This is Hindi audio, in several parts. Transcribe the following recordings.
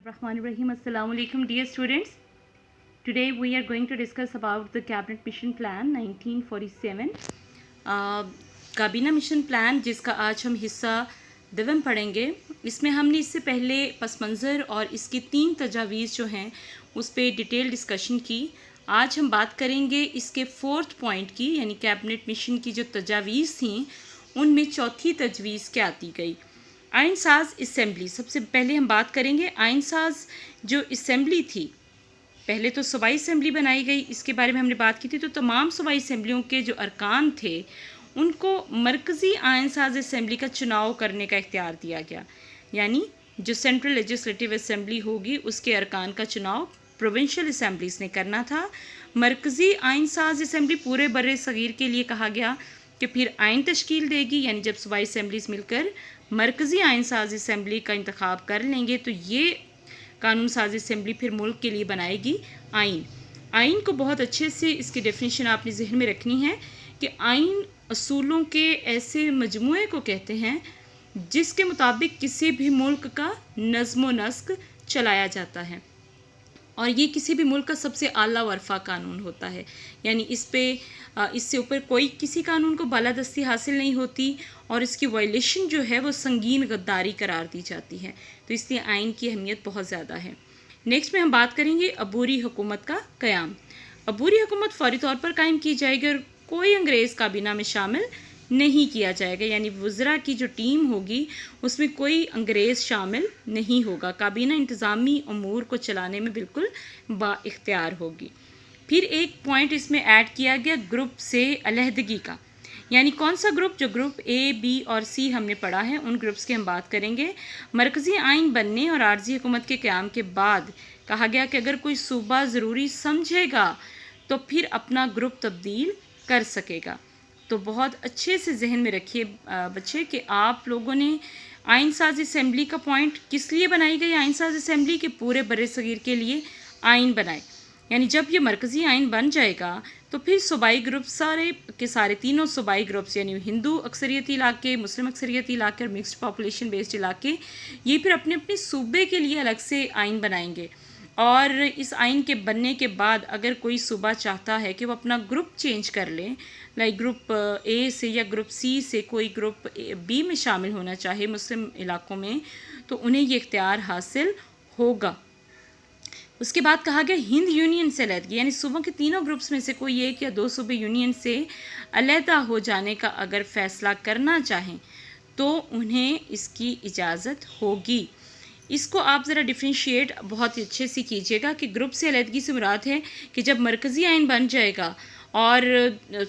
Rahim. Assalamu alaikum, dear students. Today we are going to discuss about the Cabinet Mission Plan 1947. काबीना मिशन प्लान जिसका आज हम हिस्सा दवम पढ़ेंगे। इसमें हमने इससे पहले पस मंज़र और इसकी 3 तजावीज़ जो हैं उस पर डिटेल डिस्कशन की। आज हम बात करेंगे इसके 4th पॉइंट की, यानी कैबिनेट मिशन की जो तजावीज़ थी उनमें चौथी तजवीज़ क्या दी गई। आइन साज असम्बली, सबसे पहले हम बात करेंगे आइन साज जो असम्बली थी। पहले तो सूबाई असम्बली बनाई गई, इसके बारे में हमने बात की थी। तो तमाम सूबाई असम्बलियों के जो अरकान थे उनको मरकज़ी आइन साज असम्बली का चुनाव करने का इख्तियार दिया गया, यानी जो सेंट्रल लेजिस्लेटिव असम्बली होगी उसके अरकान का चुनाव प्रोविंशियल असम्बलीज़ ने करना था। मरकज़ी आइन साज असम्बली पूरे बर्रे सगीर के लिए कहा गया कि फिर आइन तश्कील देगी, यानी जब सूबाई असम्बलीज़ मिलकर मरकज़ी आइन साज असम्बली का इंतखाब कर लेंगे तो ये कानून साज असम्बली फिर मुल्क के लिए बनाएगी आइन। आइन को बहुत अच्छे से इसकी डेफिनेशन आपने जहन में रखनी है कि आइन असूलों के ऐसे मजमूए को कहते हैं जिसके मुताबिक किसी भी मुल्क का नज़्म व नस्क चलाया जाता है, और ये किसी भी मुल्क का सबसे आला वरफ़ा कानून होता है, यानी इससे ऊपर कोई किसी कानून को बालादस्ती हासिल नहीं होती और इसकी वायलेशन जो है वो संगीन गद्दारी करार दी जाती है। तो इसलिए आइन की अहमियत बहुत ज़्यादा है। नेक्स्ट में हम बात करेंगे अबूरी हुकूमत का क़याम। अबूरी हुकूमत फौरी तौर पर कायम की जाएगी और कोई अंग्रेज़ काबीना में शामिल नहीं किया जाएगा, यानी वज़रा की जो टीम होगी उसमें कोई अंग्रेज़ शामिल नहीं होगा। काबीना इंतज़ामी अमूर को चलाने में बिल्कुल बाइख्तियार होगी। फिर एक पॉइंट इसमें ऐड किया गया ग्रुप से अलहदगी का, यानी कौन सा ग्रुप, जो ग्रुप ए, बी और सी हमने पढ़ा है उन ग्रुप्स की हम बात करेंगे। मरकज़ी आइन बनने और आर्जी हुकूमत के क़याम के बाद कहा गया कि अगर कोई सूबा ज़रूरी समझेगा तो फिर अपना ग्रुप तब्दील कर सकेगा। तो बहुत अच्छे से जहन में रखिए बच्चे कि आप लोगों ने आइन साज असम्बली का पॉइंट किस लिए बनाई गई। आइन साज असम्बली के पूरे बर्रे सगीर के लिए आइन बनाए, यानी जब ये मरकज़ी आइन बन जाएगा तो फिर सूबाई ग्रुप सारे के सारे तीनों सूबाई ग्रुप्स, यानी हिंदू अक्सरियती इलाके, मुस्लिम अक्सरियती इलाके और मिक्स्ड पॉपुलेशन बेस्ड इलाके, ये फिर अपने अपने सूबे के लिए अलग से आइन बनाएंगे। और इस आइन के बनने के बाद अगर कोई सूबा चाहता है कि वो अपना ग्रुप चेंज कर ले, लाइक ग्रुप ए से या ग्रुप सी से कोई ग्रुप बी में शामिल होना चाहे मुस्लिम इलाकों में, तो उन्हें ये इख्तियार हासिल होगा। उसके बाद कहा गया हिंद यूनियन से अलहदगी, यानी सूबों के तीनों ग्रुप्स में से कोई एक या दो सूबे यूनियन से अलहदा हो जाने का अगर फ़ैसला करना चाहें तो उन्हें इसकी इजाज़त होगी। इसको आप ज़रा डिफ्रेंशिएट बहुत ही अच्छे से कीजिएगा कि ग्रुप से अलहदगी से मुराद है कि जब मरकज़ी आइन बन जाएगा और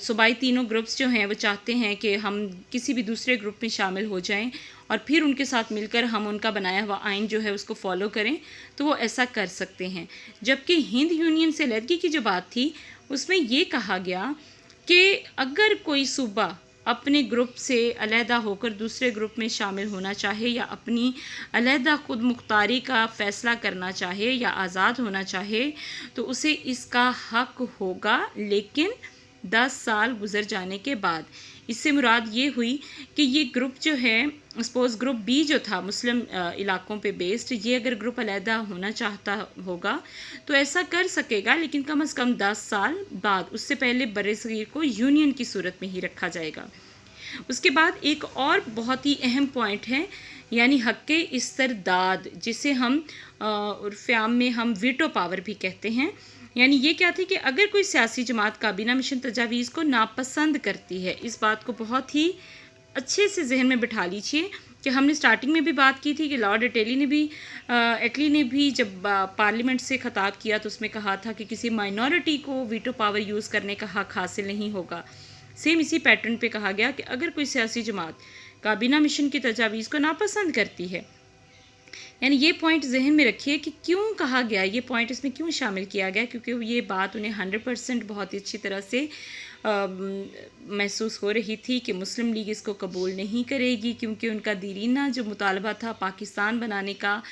सूबाई तीनों ग्रुप्स जो हैं वो चाहते हैं कि हम किसी भी दूसरे ग्रुप में शामिल हो जाएं और फिर उनके साथ मिलकर हम उनका बनाया हुआ आइन जो है उसको फॉलो करें, तो वो ऐसा कर सकते हैं। जबकि हिंद यूनियन से अलहदगी की जो बात थी उसमें ये कहा गया कि अगर कोई सूबा अपने ग्रुप से अलहदा होकर दूसरे ग्रुप में शामिल होना चाहे या अपनी अलहदा खुद मुख्तारी का फ़ैसला करना चाहे या आज़ाद होना चाहे तो उसे इसका हक़ होगा, लेकिन 10 साल गुज़र जाने के बाद। इससे मुराद ये हुई कि ये ग्रुप जो है, सपोज़ ग्रुप बी जो था मुस्लिम इलाकों पे बेस्ड, ये अगर ग्रुप अलहदा होना चाहता होगा तो ऐसा कर सकेगा, लेकिन कम से कम 10 साल बाद। उससे पहले बर्रे सगीर को यूनियन की सूरत में ही रखा जाएगा। उसके बाद एक और बहुत ही अहम पॉइंट है, यानी हक़ इस्तरदाद, जिसे हम उर्फ़ आम में हम वीटो पावर भी कहते हैं। यानी ये क्या थी कि अगर कोई सियासी जमात काबीना मिशन तजावीज़ को नापसंद करती है, इस बात को बहुत ही अच्छे से जहन में बिठा लीजिए कि हमने स्टार्टिंग में भी बात की थी कि लॉर्ड एटली ने भी जब पार्लियामेंट से ख़िताब किया तो उसमें कहा था कि किसी माइनॉरिटी को वीटो पावर यूज़ करने का हक़ हासिल नहीं होगा। सेम इसी पैटर्न पे कहा गया कि अगर कोई सियासी जमात काबीना मिशन की तजावीज़ को नापसंद करती है, यानी ये पॉइंट जहन में रखिए कि क्यों कहा गया, ये पॉइंट इसमें क्यों शामिल किया गया, क्योंकि ये बात उन्हें 100% बहुत ही अच्छी तरह से महसूस हो रही थी कि मुस्लिम लीग इसको कबूल नहीं करेगी, क्योंकि उनका दीरीना जो मुतालबा था पाकिस्तान बनाने का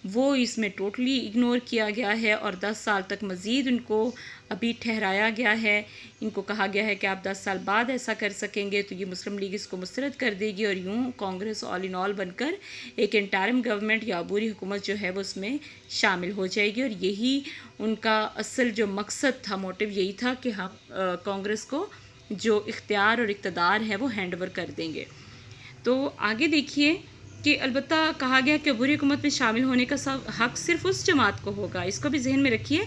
वो इसमें टोटली इग्नोर किया गया है और 10 साल तक मज़ीद उनको अभी ठहराया गया है। इनको कहा गया है कि आप 10 साल बाद ऐसा कर सकेंगे, तो ये मुस्लिम लीग इसको मुस्तरद कर देगी और यूँ कांग्रेस ऑल इन ऑल बनकर एक इंटरिम गवर्नमेंट या अबूरी हुकूमत जो है वो उसमें शामिल हो जाएगी। और यही उनका असल जो मकसद था, मोटिव यही था कि हम कांग्रेस को जो इख्तियार और इक़्तिदार है वो हैंड ओवर कर देंगे। तो आगे देखिए कि अलबत्ता कहा गया कि अबूरी हुकूमत में शामिल होने का सब हक़ सिर्फ़ उस जमात को होगा। इसको भी जहन में रखिए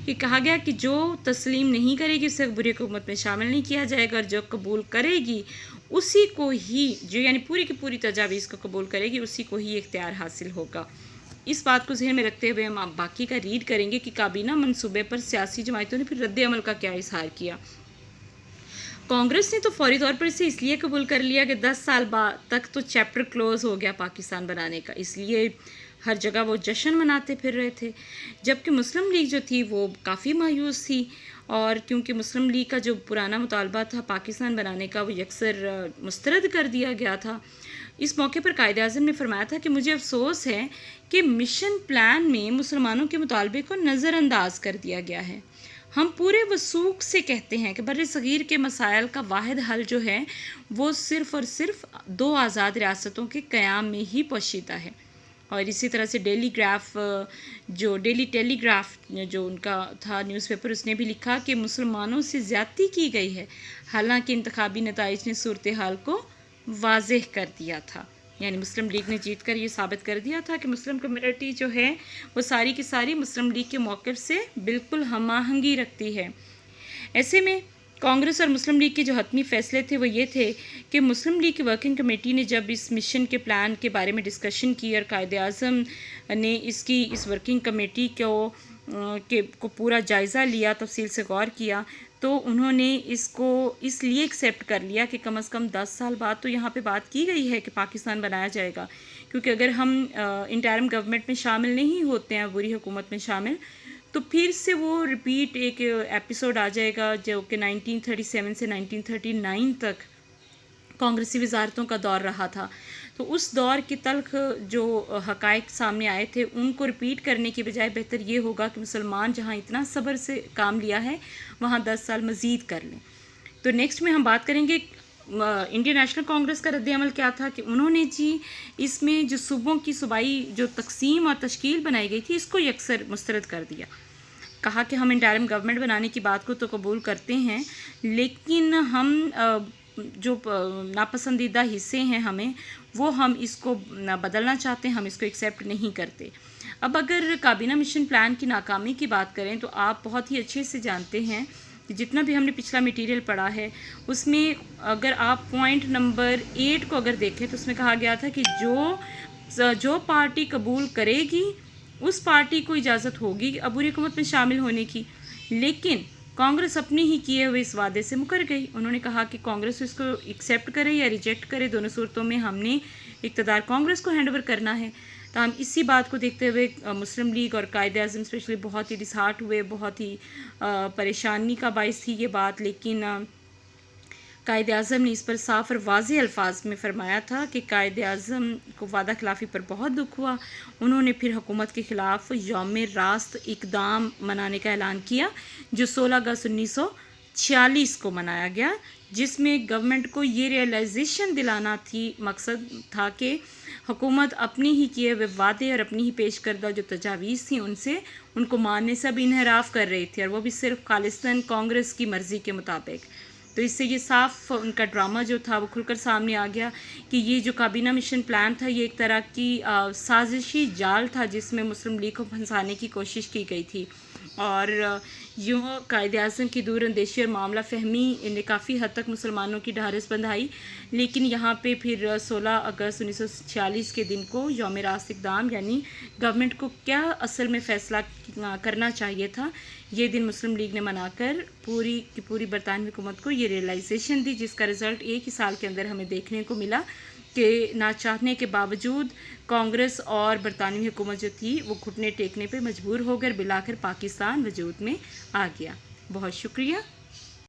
कि कहा गया कि जो तस्लीम नहीं करेगी उसे अबूरी हुकूमत में शामिल नहीं किया जाएगा, और जो कबूल करेगी उसी को ही, जो यानी पूरी की पूरी तजावीज़ को कबूल करेगी, उसी को ही इख्तियार हासिल होगा। इस बात को जहन में रखते हुए हम बाकी का रीड करेंगे कि काबीना मंसूबे पर सियासी जमातों ने फिर रद्द अमल का क्या इजहार किया। कांग्रेस ने तो फौरी तौर पर इसे इसलिए कबूल कर लिया कि 10 साल बाद तक तो चैप्टर क्लोज़ हो गया पाकिस्तान बनाने का, इसलिए हर जगह वो जश्न मनाते फिर रहे थे। जबकि मुस्लिम लीग जो थी वो काफ़ी मायूस थी, और क्योंकि मुस्लिम लीग का जो पुराना मुतालबा था पाकिस्तान बनाने का वो यकसर मुस्तरद कर दिया गया था। इस मौके पर कायद-ए-आज़म ने फरमाया था कि मुझे अफसोस है कि मिशन प्लान में मुसलमानों के मुतालबे को नज़रअंदाज कर दिया गया है। हम पूरे वसूख से कहते हैं कि बर्रे सगीर के मसाइल का वाहिद हल जो है वो सिर्फ़ और सिर्फ 2 आज़ाद रियासतों के क़याम में ही पोशीदा है। और इसी तरह से डेली टेलीग्राफ जो उनका था न्यूज़पेपर, उसने भी लिखा कि मुसलमानों से ज़्यादती की गई है, हालांकि इंतखाबी नताइज ने सूरत हाल को वाज़ेह कर दिया था। यानी मुस्लिम लीग ने जीत कर ये साबित कर दिया था कि मुस्लिम कम्युनिटी जो है वो सारी की सारी मुस्लिम लीग के मौक़िफ़ से बिल्कुल हमआहंगी रखती है। ऐसे में कांग्रेस और मुस्लिम लीग के जो हतमी फ़ैसले थे वो ये थे कि मुस्लिम लीग की वर्किंग कमेटी ने जब इस मिशन के प्लान के बारे में डिस्कशन की और कायद-ए-आज़म ने इस वर्किंग कमेटी को पूरा जायज़ा लिया, तफसील से गौर किया, तो उन्होंने इसको इसलिए एक्सेप्ट कर लिया कि कम से कम 10 साल बाद तो यहाँ पे बात की गई है कि पाकिस्तान बनाया जाएगा, क्योंकि अगर हम इंटरिम गवर्नमेंट में शामिल नहीं होते हैं, बुरी हुकूमत में शामिल, तो फिर से वो रिपीट एक एपिसोड आ जाएगा जो कि 1937 से 1939 तक कांग्रेसी वजारतों का दौर रहा था। तो उस दौर के तल्ख जो हक़ाइक़ सामने आए थे उनको रिपीट करने की बजाय बेहतर ये होगा कि मुसलमान जहाँ इतना सब्र से काम लिया है वहाँ 10 साल मज़ीद कर लें। तो नेक्स्ट में हम बात करेंगे इंडियन नेशनल कांग्रेस का रद्द-ए-अमल क्या था कि उन्होंने जी इसमें जो सूबों की सूबाई जो तकसीम और तश्कील बनाई गई थी इसको यकसर मुस्तरद कर दिया। कहा कि हम इंटरिम गवर्नमेंट बनाने की बात को तो कबूल करते हैं, लेकिन हम जो नापसंदीदा हिस्से हैं हमें वो हम इसको बदलना चाहते हैं, हम इसको एक्सेप्ट नहीं करते। अब अगर काबीना मिशन प्लान की नाकामी की बात करें तो आप बहुत ही अच्छे से जानते हैं कि जितना भी हमने पिछला मटेरियल पढ़ा है उसमें अगर आप पॉइंट नंबर 8 को अगर देखें तो उसमें कहा गया था कि जो पार्टी कबूल करेगी उस पार्टी को इजाज़त होगी अबूरी हुकूमत में शामिल होने की, लेकिन कांग्रेस अपने ही किए हुए इस वादे से मुकर गई। उन्होंने कहा कि कांग्रेस इसको एक्सेप्ट करे या रिजेक्ट करे, दोनों सूरतों में हमने इक़्तिदार कांग्रेस को हैंड ओवर करना है। तो हम इसी बात को देखते हुए मुस्लिम लीग और कायद-ए-आज़म स्पेशली बहुत ही डिसहार्ट हुए, बहुत ही परेशानी का बाइस थी ये बात। लेकिन कायद-ए-आज़म ने इस पर साफ़ और वाज़ेह अल्फाज में फ़रमाया था कि कायद-ए-आज़म को वादा खिलाफ़ी पर बहुत दुख हुआ। उन्होंने फिर हुकूमत के ख़िलाफ़ यौम रास्त इक़दाम मनाने का ऐलान किया जो 16 अगस्त 1946 को मनाया गया, जिसमें गवर्नमेंट को ये रियलाइजेशन दिलाना थी, मकसद था कि हुकूमत अपने ही किए हुए वादे और अपनी ही पेश करदा जो तजावीज़ थी उनको मानने से भी इनहराफ कर रही थी, और वो भी सिर्फ खालिस्तान कांग्रेस की मर्ज़ी के मुताबिक। तो इससे ये साफ उनका ड्रामा जो था वो खुलकर सामने आ गया कि ये जो काबीना मिशन प्लान था ये एक तरह की साजिशी जाल था जिसमें मुस्लिम लीग को फंसाने की कोशिश की गई थी। और यूँ कायद-ए-आज़म की दूरअंदेशी और मामला फ़हमी ने काफ़ी हद तक मुसलमानों की ढारिस बंधाई। लेकिन यहाँ पे फिर 16 अगस्त 1946 के दिन को यौम रास्त इक़दाम यानी गवर्नमेंट को क्या असल में फ़ैसला करना चाहिए था, ये दिन मुस्लिम लीग ने मनाकर पूरी की पूरी बरतानवी हुकूमत को ये रियलाइजेशन दी, जिसका रिज़ल्ट एक ही साल के अंदर हमें देखने को मिला कि ना चाहने के बावजूद कांग्रेस और बरतानवी हुकूमत जो थी वो घुटने टेकने पे मजबूर होकर बिलाकर पाकिस्तान वजूद में आ गया। बहुत शुक्रिया।